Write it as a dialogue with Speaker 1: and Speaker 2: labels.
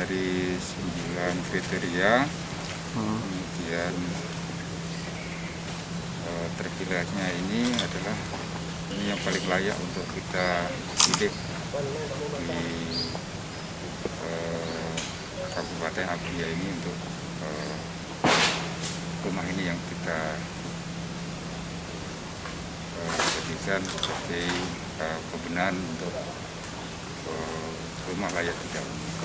Speaker 1: dari 9 kriteria, kemudian terpilihnya ini adalah ini yang paling layak untuk kita pilih di Kabupaten Abia ini untuk rumah ini yang kita jadikan sebagai pembenahan untuk rumah layak tidak huni.